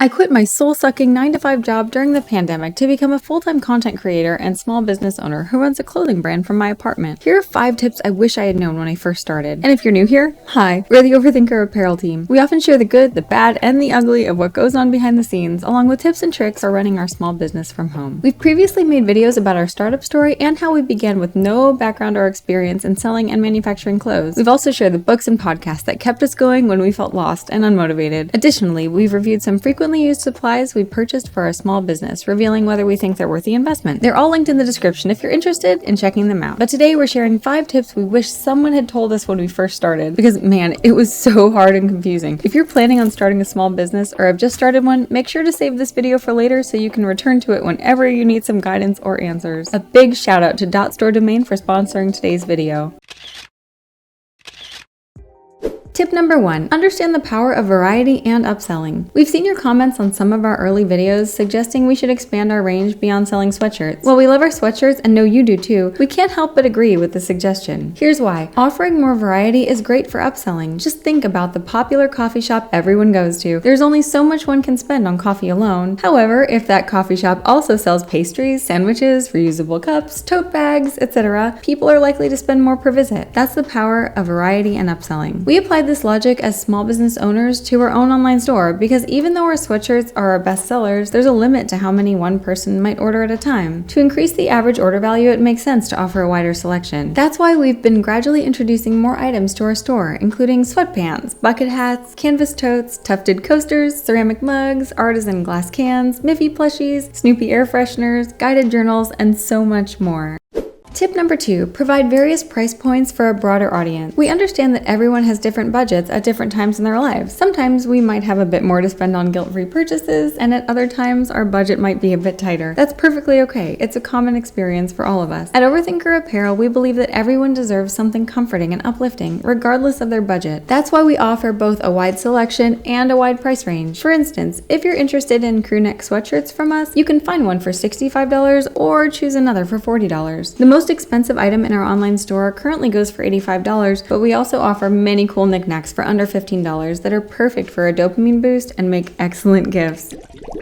I quit my soul-sucking 9-to-5 job during the pandemic to become a full-time content creator and small business owner who runs a clothing brand from my apartment. Here are 5 tips I wish I had known when I first started. And if you're new here, hi, we're the Overthinker apparel team. We often share the good, the bad, and the ugly of what goes on behind the scenes, along with tips and tricks for running our small business from home. We've previously made videos about our startup story and how we began with no background or experience in selling and manufacturing clothes. We've also shared the books and podcasts that kept us going when we felt lost and unmotivated. Additionally, we've reviewed some frequently used supplies we purchased for our small business, revealing whether we think they're worth the investment. They're all linked in the description if you're interested in checking them out. But today we're sharing 5 tips we wish someone had told us when we first started, because man, it was so hard and confusing. If you're planning on starting a small business or have just started one, make sure to save this video for later so you can return to it whenever you need some guidance or answers. A big shout out to .store domain for sponsoring today's video. Tip number 1, understand the power of variety and upselling. We've seen your comments on some of our early videos suggesting we should expand our range beyond selling sweatshirts. While we love our sweatshirts and know you do too, we can't help but agree with the suggestion. Here's why. Offering more variety is great for upselling. Just think about the popular coffee shop everyone goes to. There's only so much one can spend on coffee alone. However, if that coffee shop also sells pastries, sandwiches, reusable cups, tote bags, etc., people are likely to spend more per visit. That's the power of variety and upselling. We applied this logic as small business owners to our own online store because even though our sweatshirts are our best sellers, there's a limit to how many one person might order at a time. To increase the average order value, it makes sense to offer a wider selection. That's why we've been gradually introducing more items to our store, including sweatpants, bucket hats, canvas totes, tufted coasters, ceramic mugs, artisan glass cans, Miffy plushies, Snoopy air fresheners, guided journals, and so much more. Tip number 2, provide various price points for a broader audience. We understand that everyone has different budgets at different times in their lives. Sometimes we might have a bit more to spend on guilt-free purchases, and at other times our budget might be a bit tighter. That's perfectly okay. It's a common experience for all of us. At Overthinker Apparel, we believe that everyone deserves something comforting and uplifting, regardless of their budget. That's why we offer both a wide selection and a wide price range. For instance, if you're interested in crew neck sweatshirts from us, you can find one for $65 or choose another for $40. The most expensive item in our online store currently goes for $85, but we also offer many cool knickknacks for under $15 that are perfect for a dopamine boost and make excellent gifts.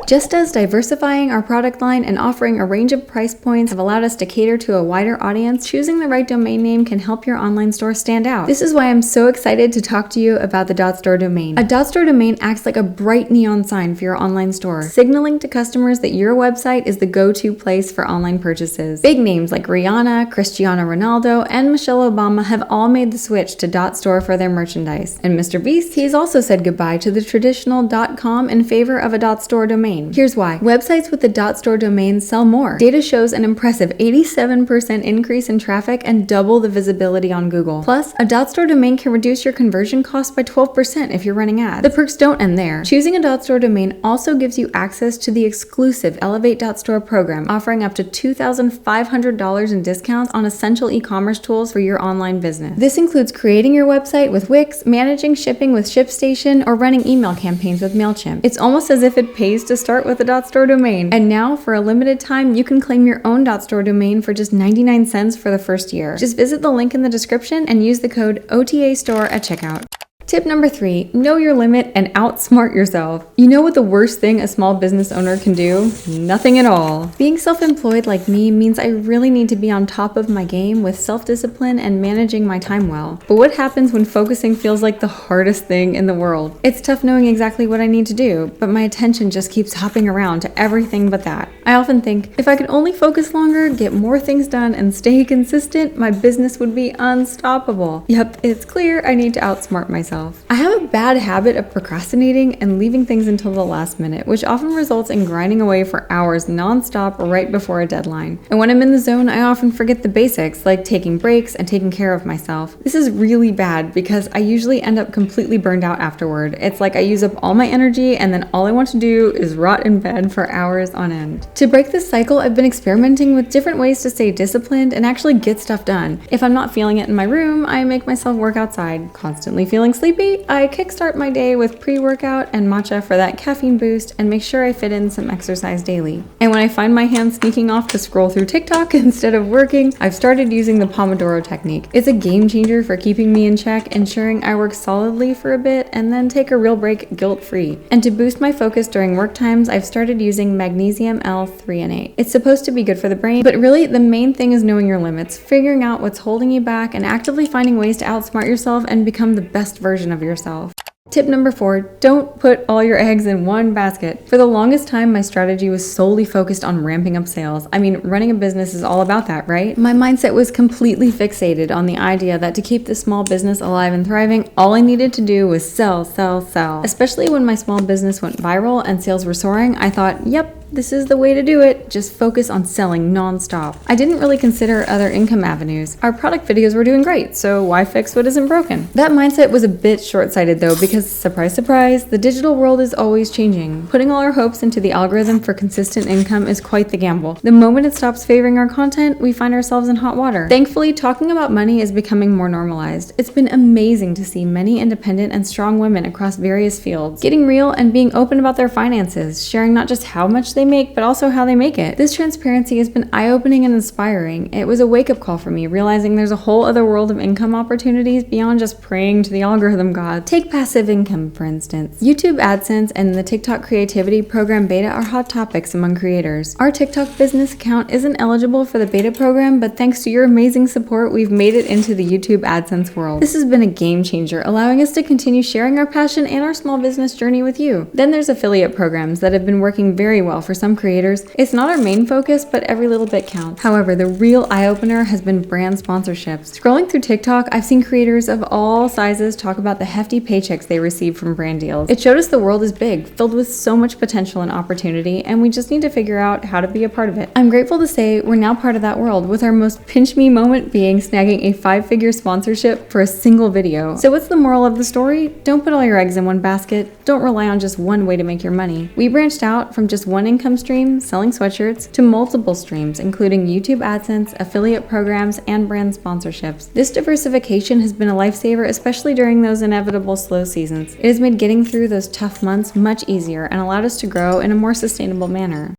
Just as diversifying our product line and offering a range of price points have allowed us to cater to a wider audience, choosing the right domain name can help your online store stand out. This is why I'm so excited to talk to you about the .store domain. A .store domain acts like a bright neon sign for your online store, signaling to customers that your website is the go-to place for online purchases. Big names like Rihanna, Cristiano Ronaldo, and Michelle Obama have all made the switch to .store for their merchandise. And Mr. Beast, he's also said goodbye to the traditional .com in favor of a .store domain. Here's why. Websites with the .store domain sell more. Data shows an impressive 87% increase in traffic and double the visibility on Google. Plus, a .store domain can reduce your conversion cost by 12% if you're running ads. The perks don't end there. Choosing a .store domain also gives you access to the exclusive Elevate.store program, offering up to $2,500 in discounts on essential e-commerce tools for your online business. This includes creating your website with Wix, managing shipping with ShipStation, or running email campaigns with MailChimp. It's almost as if it pays to start with a .store domain. And now, for a limited time, you can claim your own .store domain for just 99 cents for the first year. Just visit the link in the description and use the code OTASTORE at checkout. Tip number 3, know your limit and outsmart yourself. You know what the worst thing a small business owner can do? Nothing at all. Being self-employed like me means I really need to be on top of my game with self-discipline and managing my time well. But what happens when focusing feels like the hardest thing in the world? It's tough knowing exactly what I need to do, but my attention just keeps hopping around to everything but that. I often think, if I could only focus longer, get more things done, and stay consistent, my business would be unstoppable. Yep, it's clear I need to outsmart myself. I have a bad habit of procrastinating and leaving things until the last minute, which often results in grinding away for hours nonstop right before a deadline. And when I'm in the zone, I often forget the basics, like taking breaks and taking care of myself. This is really bad because I usually end up completely burned out afterward. It's like I use up all my energy and then all I want to do is rot in bed for hours on end. To break this cycle, I've been experimenting with different ways to stay disciplined and actually get stuff done. If I'm not feeling it in my room, I make myself work outside, constantly feeling sleepy sleepy, I kickstart my day with pre-workout and matcha for that caffeine boost and make sure I fit in some exercise daily. And when I find my hands sneaking off to scroll through TikTok instead of working, I've started using the Pomodoro technique. It's a game changer for keeping me in check, ensuring I work solidly for a bit and then take a real break guilt-free. And to boost my focus during work times, I've started using Magnesium L-threonate. It's supposed to be good for the brain, but really the main thing is knowing your limits, figuring out what's holding you back, and actively finding ways to outsmart yourself and become the best version of yourself. Tip number 4, don't put all your eggs in one basket. For the longest time, my strategy was solely focused on ramping up sales. I mean, running a business is all about that, right? My mindset was completely fixated on the idea that to keep this small business alive and thriving, all I needed to do was sell, sell, sell. Especially when my small business went viral and sales were soaring, I thought, yep, this is the way to do it. Just focus on selling non-stop. I didn't really consider other income avenues. Our product videos were doing great, so why fix what isn't broken? That mindset was a bit short-sighted though, because surprise, surprise, the digital world is always changing. Putting all our hopes into the algorithm for consistent income is quite the gamble. The moment it stops favoring our content, we find ourselves in hot water. Thankfully, talking about money is becoming more normalized. It's been amazing to see many independent and strong women across various fields getting real and being open about their finances, sharing not just how much they make, but also how they make it. This transparency has been eye-opening and inspiring. It was a wake-up call for me, realizing there's a whole other world of income opportunities beyond just praying to the algorithm god. Take passive income, for instance. YouTube AdSense and the TikTok Creativity Program Beta are hot topics among creators. Our TikTok business account isn't eligible for the beta program, but thanks to your amazing support, we've made it into the YouTube AdSense world. This has been a game changer, allowing us to continue sharing our passion and our small business journey with you. Then there's affiliate programs that have been working very well for some creators. It's not our main focus, but every little bit counts. However, the real eye-opener has been brand sponsorships. Scrolling through TikTok, I've seen creators of all sizes talk about the hefty paychecks they receive from brand deals. It showed us the world is big, filled with so much potential and opportunity, and we just need to figure out how to be a part of it. I'm grateful to say we're now part of that world, with our most pinch me moment being snagging a 5-figure sponsorship for a single video. So what's the moral of the story? Don't put all your eggs in one basket. Don't rely on just one way to make your money. We branched out from just one income stream, selling sweatshirts, to multiple streams, including YouTube AdSense, affiliate programs, and brand sponsorships. This diversification has been a lifesaver, especially during those inevitable slow seasons. It has made getting through those tough months much easier and allowed us to grow in a more sustainable manner.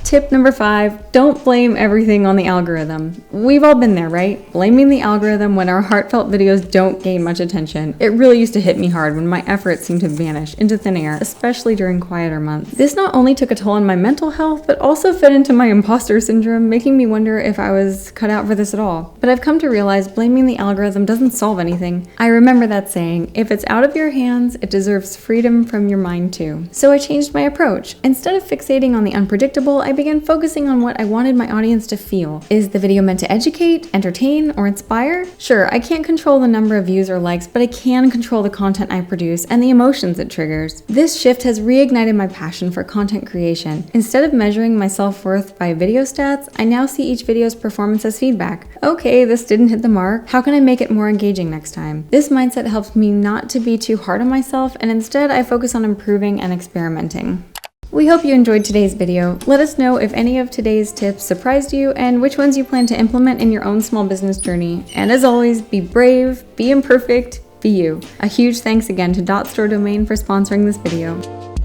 Tip number 5, don't blame everything on the algorithm. We've all been there, right? Blaming the algorithm when our heartfelt videos don't gain much attention. It really used to hit me hard when my efforts seemed to vanish into thin air, especially during quieter months. This not only took a toll on my mental health, but also fed into my imposter syndrome, making me wonder if I was cut out for this at all. But I've come to realize blaming the algorithm doesn't solve anything. I remember that saying, if it's out of your hands, it deserves freedom from your mind too. So I changed my approach. Instead of fixating on the unpredictable, I began focusing on what I wanted my audience to feel. Is the video meant to educate, entertain, or inspire? Sure, I can't control the number of views or likes, but I can control the content I produce and the emotions it triggers. This shift has reignited my passion for content creation. Instead of measuring my self-worth by video stats, I now see each video's performance as feedback. Okay, this didn't hit the mark. How can I make it more engaging next time? This mindset helps me not to be too hard on myself, and instead I focus on improving and experimenting. We hope you enjoyed today's video. Let us know if any of today's tips surprised you and which ones you plan to implement in your own small business journey. And as always, be brave, be imperfect, be you. A huge thanks again to .store Domain for sponsoring this video.